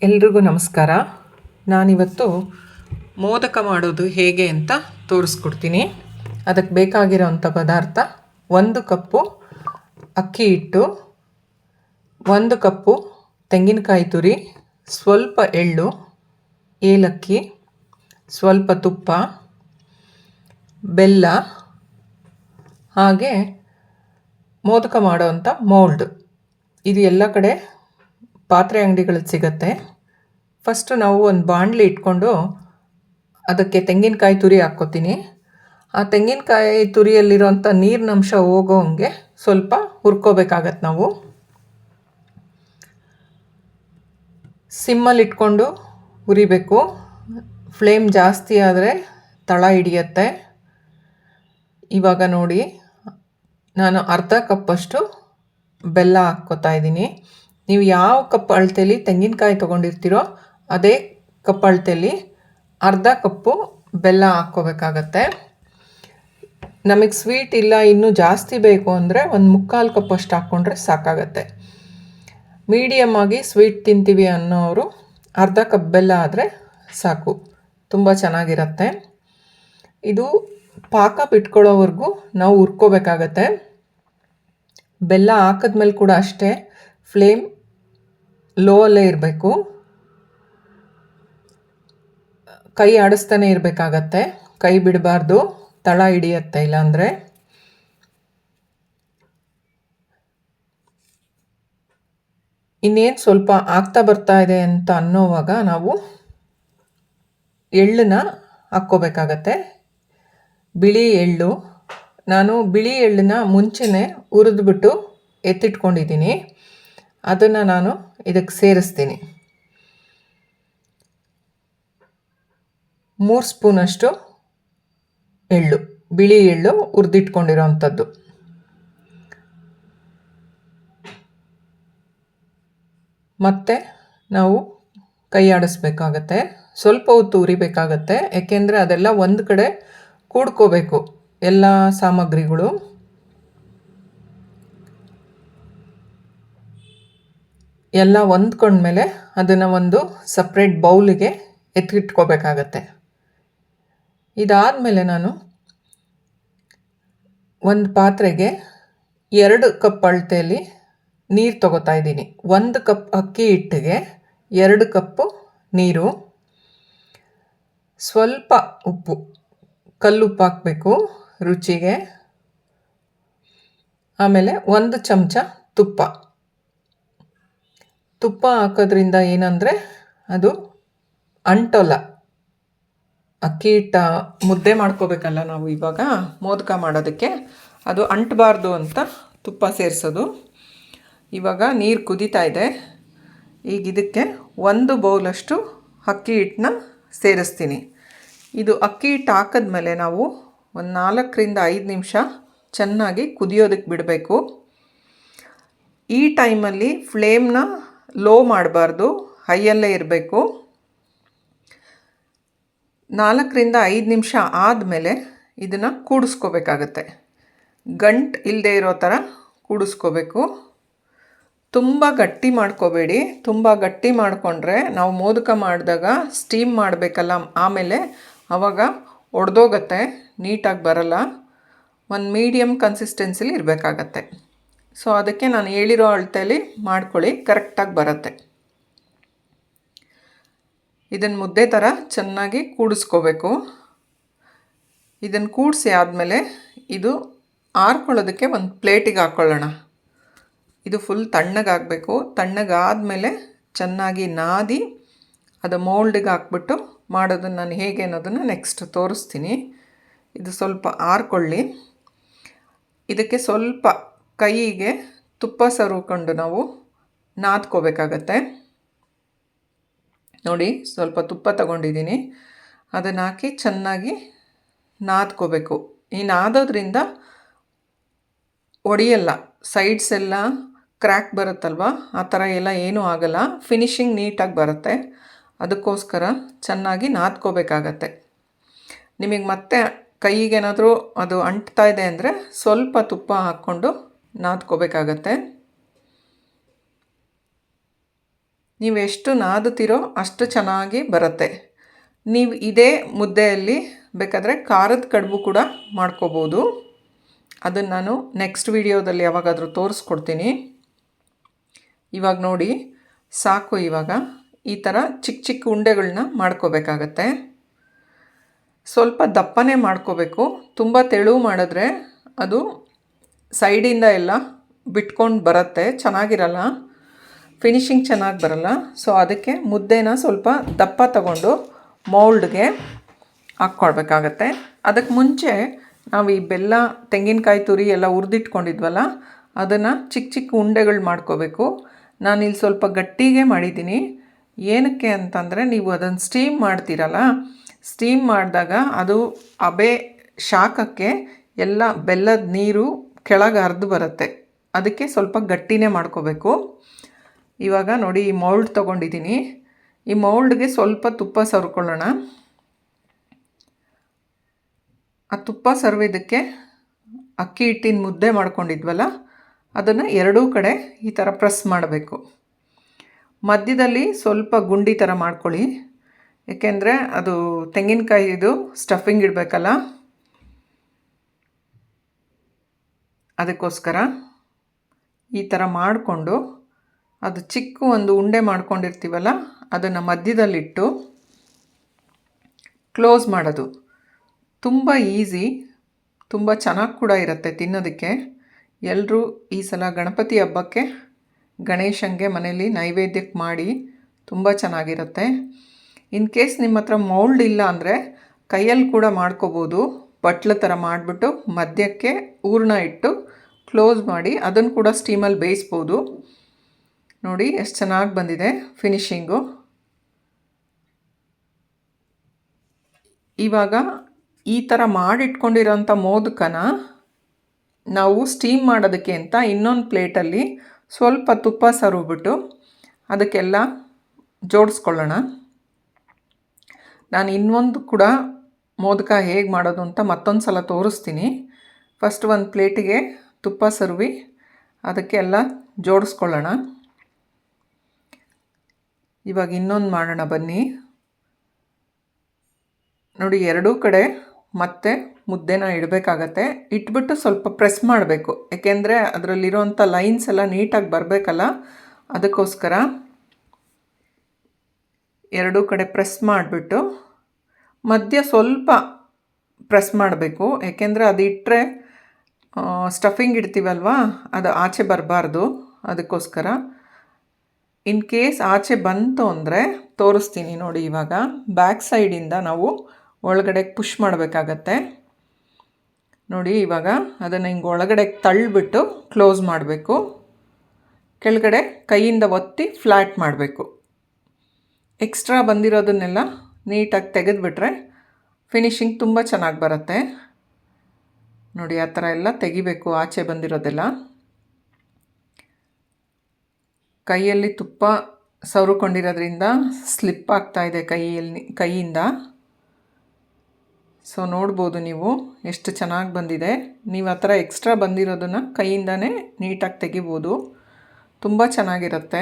ಎಲ್ರಿಗೂ ನಮಸ್ಕಾರ. ನಾನಿವತ್ತು ಮೋದಕ ಮಾಡೋದು ಹೇಗೆ ಅಂತ ತೋರಿಸ್ಕೊಡ್ತೀನಿ. ಅದಕ್ಕೆ ಬೇಕಾಗಿರೋವಂಥ ಪದಾರ್ಥ 1 ಕಪ್ಪು ಅಕ್ಕಿ ಹಿಟ್ಟು, 1 ಕಪ್ಪು ತೆಂಗಿನಕಾಯಿ ತುರಿ, ಸ್ವಲ್ಪ ಎಳ್ಳು, ಏಲಕ್ಕಿ, ಸ್ವಲ್ಪ ತುಪ್ಪ, ಬೆಲ್ಲ, ಹಾಗೆ ಮೋದಕ ಮಾಡೋವಂಥ ಮೋಲ್ಡ್. ಇದು ಎಲ್ಲ ಕಡೆ ಪಾತ್ರೆ ಅಂಗಡಿಗಳಲ್ಲಿ ಸಿಗುತ್ತೆ. ಫಸ್ಟು ನಾವು ಒಂದು ಬಾಣಲಿ ಇಟ್ಕೊಂಡು ಅದಕ್ಕೆ ತೆಂಗಿನಕಾಯಿ ತುರಿ ಹಾಕ್ಕೋತೀನಿ. ಆ ತೆಂಗಿನಕಾಯಿ ತುರಿಯಲ್ಲಿರೋಂಥ ನೀರಿನಂಶ ಹೋಗೋಂಗೆ ಸ್ವಲ್ಪ ಹುರ್ಕೋಬೇಕಾಗತ್ತೆ. ನಾವು ಸಿಮ್ಮಲ್ಲಿ ಇಟ್ಕೊಂಡು ಹುರಿಬೇಕು. ಫ್ಲೇಮ್ ಜಾಸ್ತಿ ಆದರೆ ತಳ ಹಿಡಿಯತ್ತೆ. ಇವಾಗ ನೋಡಿ, ನಾನು ಅರ್ಧ ಕಪ್ಪಷ್ಟು ಬೆಲ್ಲ ಹಾಕ್ಕೋತಾ ಇದ್ದೀನಿ. ನೀವು ಯಾವ ಕಪ್ ಅಳತೆಯಲ್ಲಿ ತೆಂಗಿನಕಾಯಿ ತೊಗೊಂಡಿರ್ತೀರೋ ಅದೇ ಕಪ್ ಅಳತೆಯಲ್ಲಿ ಅರ್ಧ ಕಪ್ಪು ಬೆಲ್ಲ ಹಾಕ್ಕೋಬೇಕಾಗತ್ತೆ. ನಮಗೆ ಸ್ವೀಟ್ ಇಲ್ಲ, ಇನ್ನೂ ಜಾಸ್ತಿ ಬೇಕು ಅಂದರೆ 1/4 ಕಪ್ಪಷ್ಟು ಹಾಕ್ಕೊಂಡ್ರೆ ಸಾಕಾಗತ್ತೆ. ಮೀಡಿಯಮ್ ಆಗಿ ಸ್ವೀಟ್ ತಿಂತೀವಿ ಅನ್ನೋರು ಅರ್ಧ ಕಪ್ ಬೆಲ್ಲ ಆದರೆ ಸಾಕು, ತುಂಬ ಚೆನ್ನಾಗಿರುತ್ತೆ. ಇದು ಪಾಕ ಬಿಟ್ಕೊಳ್ಳೋವರೆಗೂ ನಾವು ಹುರ್ಕೋಬೇಕಾಗತ್ತೆ. ಬೆಲ್ಲ ಹಾಕಿದ್ಮೇಲೆ ಕೂಡ ಅಷ್ಟೇ, ಫ್ಲೇಮ್ ಲೋ ಅಲ್ಲೇ ಇರಬೇಕು. ಕೈ ಆಡಿಸ್ತಾನೆ ಇರಬೇಕಾಗತ್ತೆ, ಕೈ ಬಿಡಬಾರ್ದು, ತಳ ಹಿಡಿಯತ್ತೆ ಇಲ್ಲಾಂದರೆ. ಇನ್ನೇನು ಸ್ವಲ್ಪ ಆಗ್ತಾ ಬರ್ತಾ ಇದೆ ಅಂತ ಅನ್ನೋವಾಗ ನಾವು ಎಳ್ಳನ್ನ ಹಾಕ್ಕೋಬೇಕಾಗತ್ತೆ. ಬಿಳಿ ಎಳ್ಳು, ನಾನು ಬಿಳಿ ಎಳ್ಳನ್ನ ಮುಂಚೆನೇ ಹುರಿದ್ಬಿಟ್ಟು ಎತ್ತಿಟ್ಕೊಂಡಿದ್ದೀನಿ. ಅದನ್ನು ನಾನು ಇದಕ್ಕೆ ಸೇರಿಸ್ತೀನಿ. 3 ಸ್ಪೂನಷ್ಟು ಎಳ್ಳು, ಬಿಳಿ ಎಳ್ಳು ಹುರಿದಿಟ್ಕೊಂಡಿರೋ ಅಂಥದ್ದು. ಮತ್ತು ನಾವು ಕೈ ಆಡಿಸ್ಬೇಕಾಗತ್ತೆ, ಸ್ವಲ್ಪ ಹೊತ್ತು ಹುರಿಬೇಕಾಗತ್ತೆ. ಏಕೆಂದರೆ ಅದೆಲ್ಲ ಒಂದು ಕಡೆ ಕೂಡ್ಕೋಬೇಕು, ಎಲ್ಲ ಸಾಮಗ್ರಿಗಳು. ಎಲ್ಲ ಹೊಂದ್ಕೊಂಡ್ಮೇಲೆ ಅದನ್ನು ಒಂದು ಸಪ್ರೇಟ್ ಬೌಲಿಗೆ ಎತ್ತಿಟ್ಕೋಬೇಕಾಗತ್ತೆ. ಇದಾದಮೇಲೆ ನಾನು ಒಂದು ಪಾತ್ರೆಗೆ 2 ಕಪ್ ಅಳತೆಯಲ್ಲಿ ನೀರು ತೊಗೋತಾ ಇದ್ದೀನಿ. 1 ಕಪ್ ಅಕ್ಕಿ ಹಿಟ್ಟಿಗೆ 2 ಕಪ್ಪು ನೀರು, ಸ್ವಲ್ಪ ಉಪ್ಪು, ಕಲ್ಲುಪ್ಪು ಹಾಕಬೇಕು ರುಚಿಗೆ. ಆಮೇಲೆ 1 ಚಮಚ ತುಪ್ಪ. ತುಪ್ಪ ಹಾಕೋದ್ರಿಂದ ಏನಂದರೆ ಅದು ಅಂಟೋಲ್ಲ. ಅಕ್ಕಿ ಹಿಟ್ಟು ಮುದ್ದೆ ಮಾಡ್ಕೋಬೇಕಲ್ಲ ನಾವು ಇವಾಗ ಮೋದಕ ಮಾಡೋದಕ್ಕೆ, ಅದು ಅಂಟಬಾರ್ದು ಅಂತ ತುಪ್ಪ ಸೇರಿಸೋದು. ಇವಾಗ ನೀರು ಕುದೀತಾ ಇದೆ. ಈಗ ಇದಕ್ಕೆ 1 ಬೌಲಷ್ಟು ಅಕ್ಕಿ ಹಿಟ್ಟನ್ನ ಸೇರಿಸ್ತೀನಿ. ಇದು ಅಕ್ಕಿ ಹಿಟ್ಟು ಹಾಕಿದ್ಮೇಲೆ ನಾವು ಒಂದು 4ರಿಂದ 5 ನಿಮಿಷ ಚೆನ್ನಾಗಿ ಕುದಿಯೋದಕ್ಕೆ ಬಿಡಬೇಕು. ಈ ಟೈಮಲ್ಲಿ ಫ್ಲೇಮ್ನ ಲೋ ಮಾಡಬಾರ್ದು, ಹೈಯಲ್ಲೇ ಇರಬೇಕು. 4ರಿಂದ 5 ನಿಮಿಷ ಆದಮೇಲೆ ಇದನ್ನು ಕೂಡಿಸ್ಕೋಬೇಕಾಗತ್ತೆ. ಗಂಟು ಇಲ್ಲದೆ ಇರೋ ಥರ ಕೂಡಿಸ್ಕೋಬೇಕು. ತುಂಬ ಗಟ್ಟಿ ಮಾಡ್ಕೋಬೇಡಿ. ತುಂಬ ಗಟ್ಟಿ ಮಾಡಿಕೊಂಡ್ರೆ ನಾವು ಮೋದಕ ಮಾಡಿದಾಗ ಸ್ಟೀಮ್ ಮಾಡಬೇಕಲ್ಲ, ಆಮೇಲೆ ಆವಾಗ ಒಡೆದೋಗತ್ತೆ, ನೀಟಾಗಿ ಬರಲ್ಲ. ಒಂದು ಮೀಡಿಯಮ್ ಕನ್ಸಿಸ್ಟೆನ್ಸಿಲಿ ಇರಬೇಕಾಗತ್ತೆ. ಸೊ ಅದಕ್ಕೆ ನಾನು ಹೇಳಿರೋ ಅಳತೆಯಲ್ಲಿ ಮಾಡ್ಕೊಳ್ಳಿ, ಕರೆಕ್ಟಾಗಿ ಬರುತ್ತೆ. ಇದನ್ನು ಮುದ್ದೆ ಥರ ಚೆನ್ನಾಗಿ ಕೂಡಿಸ್ಕೋಬೇಕು. ಇದನ್ನು ಕೂಡಿಸಿ ಆದಮೇಲೆ ಇದು ಆರ್ಕೊಳ್ಳೋದಕ್ಕೆ ಒಂದು ಪ್ಲೇಟಿಗೆ ಹಾಕ್ಕೊಳ್ಳೋಣ. ಇದು ಫುಲ್ ತಣ್ಣಗಾಗಬೇಕು. ತಣ್ಣಗಾದಮೇಲೆ ಚೆನ್ನಾಗಿ ನಾದಿ ಅದು ಮೋಲ್ಡಿಗೆ ಹಾಕ್ಬಿಟ್ಟು ಮಾಡೋದನ್ನು ನಾನು ಹೇಗೆ ಅನ್ನೋದನ್ನು ನೆಕ್ಸ್ಟ್ ತೋರಿಸ್ತೀನಿ. ಇದು ಸ್ವಲ್ಪ ಆರ್ಕೊಳ್ಳಿ. ಇದಕ್ಕೆ ಸ್ವಲ್ಪ ಕೈಗೆ ತುಪ್ಪ ಸವರ್ಕೊಂಡು ನಾವು ನಾದ್ಕೋಬೇಕಾಗತ್ತೆ. ನೋಡಿ, ಸ್ವಲ್ಪ ತುಪ್ಪ ತಗೊಂಡಿದ್ದೀನಿ, ಅದನ್ನು ಹಾಕಿ ಚೆನ್ನಾಗಿ ನಾದ್ಕೋಬೇಕು. ಈ ನಾದೋದ್ರಿಂದ ಒಡೆಯಲ್ಲ, ಸೈಡ್ಸ್ ಎಲ್ಲ ಕ್ರ್ಯಾಕ್ ಬರುತ್ತಲ್ವ, ಆ ಥರ ಎಲ್ಲ ಏನೂ ಆಗಲ್ಲ, ಫಿನಿಶಿಂಗ್ ನೀಟಾಗಿ ಬರುತ್ತೆ. ಅದಕ್ಕೋಸ್ಕರ ಚೆನ್ನಾಗಿ ನಾದ್ಕೋಬೇಕಾಗತ್ತೆ. ನಿಮಗೆ ಮತ್ತೆ ಕೈಗೇನಾದರೂ ಅದು ಅಂಟ್ತಾ ಇದೆ ಅಂದರೆ ಸ್ವಲ್ಪ ತುಪ್ಪ ಹಾಕ್ಕೊಂಡು ನಾದ್ಕೋಬೇಕಾಗತ್ತೆ. ನೀವು ಎಷ್ಟು ನಾದುತ್ತೀರೋ ಅಷ್ಟು ಚೆನ್ನಾಗಿ ಬರುತ್ತೆ. ನೀವು ಇದೇ ಮುದ್ದೆಯಲ್ಲಿ ಬೇಕಾದರೆ ಖಾರದ ಕಡುಬು ಕೂಡ ಮಾಡ್ಕೋಬೋದು. ಅದನ್ನು ನಾನು ನೆಕ್ಸ್ಟ್ ವಿಡಿಯೋದಲ್ಲಿ ಯಾವಾಗಾದರೂ ತೋರಿಸ್ಕೊಡ್ತೀನಿ. ಇವಾಗ ನೋಡಿ ಸಾಕು. ಇವಾಗ ಈ ಥರ ಚಿಕ್ಕ ಚಿಕ್ಕ ಉಂಡೆಗಳನ್ನ ಮಾಡ್ಕೋಬೇಕಾಗತ್ತೆ. ಸ್ವಲ್ಪ ದಪ್ಪನೇ ಮಾಡ್ಕೋಬೇಕು. ತುಂಬ ತೆಳು ಮಾಡಿದ್ರೆ ಅದು ಸೈಡಿಂದ ಎಲ್ಲ ಬಿಟ್ಕೊಂಡು ಬರುತ್ತೆ, ಚೆನ್ನಾಗಿರಲ್ಲ, ಫಿನಿಶಿಂಗ್ ಚೆನ್ನಾಗಿ ಬರಲ್ಲ. ಸೊ ಅದಕ್ಕೆ ಮುದ್ದೆನ ಸ್ವಲ್ಪ ದಪ್ಪ ತಗೊಂಡು ಮೌಲ್ಡ್ಗೆ ಹಾಕ್ಕೊಳ್ಬೇಕಾಗತ್ತೆ. ಅದಕ್ಕೆ ಮುಂಚೆ ನಾವು ಈ ಬೆಲ್ಲ, ತೆಂಗಿನಕಾಯಿ ತುರಿ ಎಲ್ಲ ಹುರಿದಿಟ್ಕೊಂಡಿದ್ವಲ್ಲ, ಅದನ್ನು ಚಿಕ್ಕ ಚಿಕ್ಕ ಉಂಡೆಗಳು ಮಾಡ್ಕೋಬೇಕು. ನಾನಿಲ್ಲಿ ಸ್ವಲ್ಪ ಗಟ್ಟಿಗೆ ಮಾಡಿದ್ದೀನಿ. ಏನಕ್ಕೆ ಅಂತಂದರೆ, ನೀವು ಅದನ್ನು ಸ್ಟೀಮ್ ಮಾಡ್ತೀರಲ್ಲ, ಸ್ಟೀಮ್ ಮಾಡಿದಾಗ ಅದು ಹಬೆ ಶಾಖಕ್ಕೆ ಎಲ್ಲ ಬೆಲ್ಲದ ನೀರು ಕೆಳಗೆ ಹರಿದು ಬರುತ್ತೆ. ಅದಕ್ಕೆ ಸ್ವಲ್ಪ ಗಟ್ಟಿನೇ ಮಾಡ್ಕೋಬೇಕು. ಇವಾಗ ನೋಡಿ ಈ ಮೌಲ್ಡ್ ತೊಗೊಂಡಿದ್ದೀನಿ. ಈ ಮೌಲ್ಡ್ಗೆ ಸ್ವಲ್ಪ ತುಪ್ಪ ಸವರ್ಕೊಳ್ಳೋಣ. ಆ ತುಪ್ಪ ಸವರಿದ್ದಕ್ಕೆ ಅಕ್ಕಿ ಹಿಟ್ಟಿನ ಮುದ್ದೆ ಮಾಡ್ಕೊಂಡಿದ್ವಲ್ಲ, ಅದನ್ನು ಎರಡೂ ಕಡೆ ಈ ಥರ ಪ್ರೆಸ್ ಮಾಡಬೇಕು. ಮಧ್ಯದಲ್ಲಿ ಸ್ವಲ್ಪ ಗುಂಡಿ ಥರ ಮಾಡ್ಕೊಳ್ಳಿ, ಏಕೆಂದರೆ ಅದು ತೆಂಗಿನಕಾಯಿದು ಸ್ಟಫಿಂಗ್ ಇಡಬೇಕಲ್ಲ, ಅದಕ್ಕೋಸ್ಕರ ಈ ಥರ ಮಾಡಿಕೊಂಡು ಅದು ಚಿಕ್ಕ ಒಂದು ಉಂಡೆ ಮಾಡ್ಕೊಂಡಿರ್ತೀವಲ್ಲ, ಅದನ್ನು ಮಧ್ಯದಲ್ಲಿಟ್ಟು ಕ್ಲೋಸ್ ಮಾಡೋದು. ತುಂಬ ಈಸಿ, ತುಂಬ ಚೆನ್ನಾಗಿ ಕೂಡ ಇರುತ್ತೆ ತಿನ್ನೋದಕ್ಕೆ. ಎಲ್ಲರೂ ಈ ಸಲ ಗಣಪತಿ ಹಬ್ಬಕ್ಕೆ ಗಣೇಶನಿಗೆ ಮನೇಲಿ ನೈವೇದ್ಯಕ್ಕೆ ಮಾಡಿ, ತುಂಬ ಚೆನ್ನಾಗಿರುತ್ತೆ. ಇನ್ ಕೇಸ್ ನಿಮ್ಮ ಹತ್ರ ಮೌಲ್ಡ್ ಇಲ್ಲ ಅಂದರೆ ಕೈಯಲ್ಲಿ ಕೂಡ ಮಾಡ್ಕೋಬೋದು. ಬಟ್ಲ ಥರ ಮಾಡಿಬಿಟ್ಟು ಮಧ್ಯಕ್ಕೆ ಹೂರಣ ಇಟ್ಟು ಕ್ಲೋಸ್ ಮಾಡಿ ಅದನ್ನು ಕೂಡ ಸ್ಟೀಮಲ್ಲಿ ಬೇಯಿಸ್ಬೋದು. ನೋಡಿ ಎಷ್ಟು ಚೆನ್ನಾಗಿ ಬಂದಿದೆ ಫಿನಿಶಿಂಗು. ಇವಾಗ ಈ ಥರ ಮಾಡಿಟ್ಕೊಂಡಿರೋಂಥ ಮೋದಕನ ನಾವು ಸ್ಟೀಮ್ ಮಾಡೋದಕ್ಕೆ ಅಂತ ಇನ್ನೊಂದು ಪ್ಲೇಟಲ್ಲಿ ಸ್ವಲ್ಪ ತುಪ್ಪ ಸವರ್ಬಿಟ್ಟು ಅದಕ್ಕೆಲ್ಲ ಜೋಡಿಸ್ಕೊಳ್ಳೋಣ. ನಾನು ಇನ್ನೊಂದು ಕೂಡ ಮೋದಕ ಹೇಗೆ ಮಾಡೋದು ಅಂತ ಮತ್ತೊಂದು ಸಲ ತೋರಿಸ್ತೀನಿ. ಫಸ್ಟ್ ಒಂದು ಪ್ಲೇಟಿಗೆ ತುಪ್ಪ ಸವರಿ ಅದಕ್ಕೆಲ್ಲ ಜೋಡಿಸ್ಕೊಳ್ಳೋಣ. ಇವಾಗ ಇನ್ನೊಂದು ಮಾಡೋಣ ಬನ್ನಿ. ನೋಡಿ ಎರಡೂ ಕಡೆ ಮತ್ತೆ ಮುದ್ದೆನ ಇಡಬೇಕಾಗತ್ತೆ. ಇಟ್ಬಿಟ್ಟು ಸ್ವಲ್ಪ ಪ್ರೆಸ್ ಮಾಡಬೇಕು, ಏಕೆಂದರೆ ಅದರಲ್ಲಿರೋಂಥ ಲೈನ್ಸ್ ಎಲ್ಲ ನೀಟಾಗಿ ಬರಬೇಕಲ್ಲ, ಅದಕ್ಕೋಸ್ಕರ ಎರಡೂ ಕಡೆ ಪ್ರೆಸ್ ಮಾಡಿಬಿಟ್ಟು ಮಧ್ಯ ಸ್ವಲ್ಪ ಪ್ರೆಸ್ ಮಾಡಬೇಕು. ಏಕೆಂದರೆ ಅದು ಇಟ್ಟರೆ ಸ್ಟಫಿಂಗ್ ಇಡ್ತೀವಲ್ವ, ಅದು ಆಚೆ ಬರಬಾರ್ದು, ಅದಕ್ಕೋಸ್ಕರ. ಇನ್ ಕೇಸ್ ಆಚೆ ಬಂತು ಅಂದರೆ ತೋರಿಸ್ತೀನಿ ನೋಡಿ. ಇವಾಗ ಬ್ಯಾಕ್ ಸೈಡಿಂದ ನಾವು ಒಳಗಡೆ ಪುಷ್ ಮಾಡಬೇಕಾಗತ್ತೆ. ನೋಡಿ ಇವಾಗ ಅದನ್ನು ಹಿಂಗೆ ಒಳಗಡೆ ತಳ್ಳಿಬಿಟ್ಟು ಕ್ಲೋಸ್ ಮಾಡಬೇಕು. ಕೆಳಗಡೆ ಕೈಯಿಂದ ಒತ್ತಿ ಫ್ಲ್ಯಾಟ್ ಮಾಡಬೇಕು. ಎಕ್ಸ್ಟ್ರಾ ಬಂದಿರೋದನ್ನೆಲ್ಲ ನೀಟಾಗಿ ತೆಗೆದುಬಿಟ್ರೆ ಫಿನಿಶಿಂಗ್ ತುಂಬ ಚೆನ್ನಾಗಿ ಬರುತ್ತೆ. ನೋಡಿ ಆ ಥರ ಎಲ್ಲ ತೆಗಿಬೇಕು, ಆಚೆ ಬಂದಿರೋದೆಲ್ಲ. ಕೈಯಲ್ಲಿ ತುಪ್ಪ ಸವರಿಕೊಂಡಿರೋದ್ರಿಂದ ಸ್ಲಿಪ್ ಆಗ್ತಾಯಿದೆ ಕೈಯಿಂದ. ಸೊ ನೋಡ್ಬೋದು ನೀವು ಎಷ್ಟು ಚೆನ್ನಾಗಿ ಬಂದಿದೆ. ನೀವು ಆ ಥರ ಎಕ್ಸ್ಟ್ರಾ ಬಂದಿರೋದನ್ನು ಕೈಯಿಂದನೇ ನೀಟಾಗಿ ತೆಗಿಬೋದು, ತುಂಬ ಚೆನ್ನಾಗಿರುತ್ತೆ.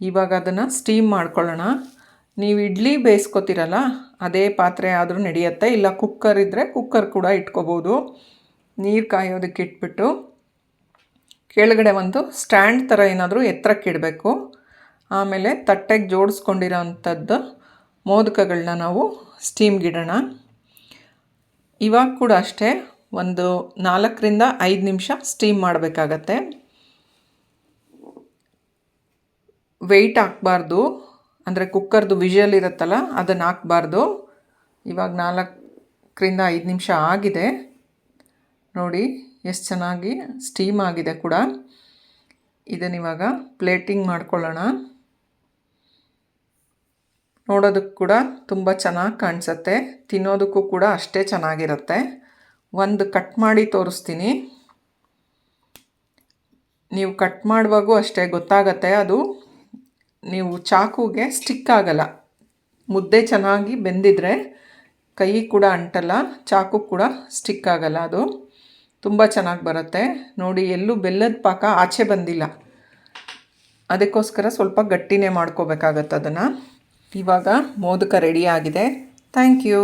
ಇವಾಗ ಅದನ್ನು ಸ್ಟೀಮ್ ಮಾಡ್ಕೊಳ್ಳೋಣ. ನೀವು ಇಡ್ಲಿ ಬೇಯಿಸ್ಕೊತೀರಲ್ಲ, ಅದೇ ಪಾತ್ರೆ ಆದರೂ ನಡೆಯುತ್ತೆ, ಇಲ್ಲ ಕುಕ್ಕರ್ ಇದ್ದರೆ ಕುಕ್ಕರ್ ಕೂಡ ಇಟ್ಕೋಬೋದು. ನೀರು ಕಾಯೋದಕ್ಕೆ ಇಟ್ಬಿಟ್ಟು ಕೆಳಗಡೆ ಒಂದು ಸ್ಟ್ಯಾಂಡ್ ಥರ ಏನಾದರೂ ಎತ್ತರಕ್ಕೆ ಇಡಬೇಕು. ಆಮೇಲೆ ತಟ್ಟೆಗೆ ಜೋಡಿಸ್ಕೊಂಡಿರೋ ಅಂಥದ್ದು ಮೋದಕಗಳನ್ನ ನಾವು ಸ್ಟೀಮ್ಗಿಡೋಣ. ಇವಾಗ ಕೂಡ ಅಷ್ಟೇ ಒಂದು 4ರಿಂದ 5 ನಿಮಿಷ ಸ್ಟೀಮ್ ಮಾಡಬೇಕಾಗತ್ತೆ. ವೆಯ್ಟ್ ಹಾಕಬಾರ್ದು, ಅಂದರೆ ಕುಕ್ಕರ್ದು ವಿಷಲ್ ಇರುತ್ತಲ್ಲ ಅದನ್ನು ಹಾಕಬಾರ್ದು. ಇವಾಗ 4ರಿಂದ 5 ನಿಮಿಷ ಆಗಿದೆ. ನೋಡಿ ಎಷ್ಟು ಚೆನ್ನಾಗಿ ಸ್ಟೀಮ್ ಆಗಿದೆ ಕೂಡ. ಇದನ್ನಿವಾಗ ಪ್ಲೇಟಿಂಗ್ ಮಾಡ್ಕೊಳ್ಳೋಣ. ನೋಡೋದಕ್ಕೆ ಕೂಡ ತುಂಬ ಚೆನ್ನಾಗಿ ಕಾಣಿಸುತ್ತೆ, ತಿನ್ನೋದಕ್ಕೂ ಕೂಡ ಅಷ್ಟೇ ಚೆನ್ನಾಗಿರುತ್ತೆ. ಒಂದು ಕಟ್ ಮಾಡಿ ತೋರಿಸ್ತೀನಿ. ನೀವು ಕಟ್ ಮಾಡುವಾಗೂ ಅಷ್ಟೇ ಗೊತ್ತಾಗತ್ತೆ, ಅದು ನೀವು ಚಾಕುಗೆ ಸ್ಟಿಕ್ ಆಗಲ್ಲ. ಮುದ್ದೆ ಚೆನ್ನಾಗಿ ಬೆಂದಿದ್ರೆ ಕೈ ಕೂಡ ಅಂಟಲ್ಲ, ಚಾಕು ಕೂಡ ಸ್ಟಿಕ್ ಆಗಲ್ಲ, ಅದು ತುಂಬ ಚೆನ್ನಾಗಿ ಬರುತ್ತೆ. ನೋಡಿ ಎಲ್ಲೂ ಬೆಲ್ಲದ ಪಾಕ ಆಚೆ ಬಂದಿಲ್ಲ. ಅದಕ್ಕೋಸ್ಕರ ಸ್ವಲ್ಪ ಗಟ್ಟಿನೇ ಮಾಡ್ಕೋಬೇಕಾಗತ್ತೆ ಅದನ್ನು. ಇವಾಗ ಮೋದಕ ರೆಡಿಯಾಗಿದೆ. Thank you.